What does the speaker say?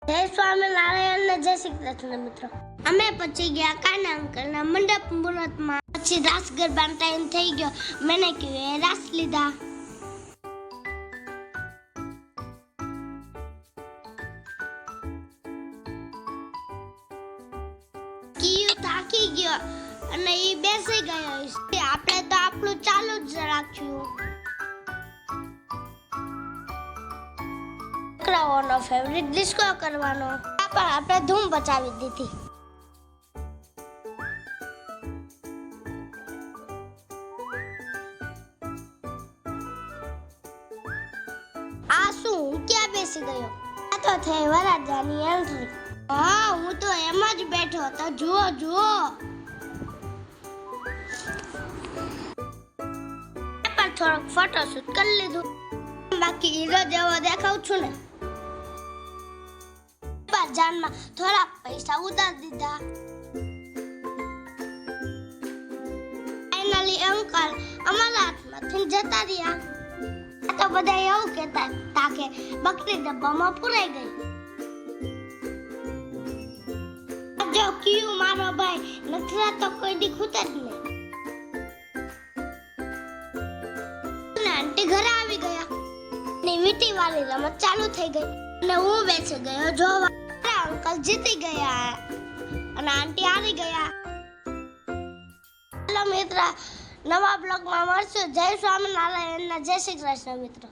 જય સ્વામિનારાયણ ને જય શ્રી કૃષ્ણ મિત્રો. અમે પછી ગયા કાના અંકલના મંડપ મુહૂર્તમાં. પછી રાસ ગરબાનો ટાઈમ થઈ ગયો. મેને કીધું એ રાસ લીધા. કીયું થાકી ગયો અને એ બેસી ગયો. આપણે તો આપણું ચાલુ જ રાખ્યું. છોકરાઓનો ફેવરિટ ડિસ્કો કરવાનો, પણ આપણે ધૂમ બચાવી દીધી. આ શું, હું ક્યાં બેસી ગયો? આ તો થઈ વરરાજાની એન્ટ્રી. હા, હું તો એમ જ બેઠો હતો. જુઓ જુઓ, પણ થોડોક ફોટોશૂટ કરી લીધું. બાકી હીરો જેવો દેખાવ છું ને. જાનમાં થોડા પૈસા ઉધાર દીધા. ફાઇનલી અંકલ અમારા હાથમાંથી જતા રહ્યા. આ તો બધા એવું કહેતા હતા કે બકરી ડબ્બામાં પુરાઈ ગઈ. જો કીયું મારો ભાઈ નખરા તો કોઈ દી ખૂટે જ નહીં. આંટી ઘરે આવી ગયા ને વીટી વાળી રમત ચાલુ થઈ ગઈ અને હું બેસી ગયો જોવા. અંકલ જીતી ગયા અને આંટી હારી ગયા. ચાલો મિત્ર, નવા બ્લોગમાં મળશું. જય સ્વામિનારાયણ, જય શ્રી કૃષ્ણ મિત્રો.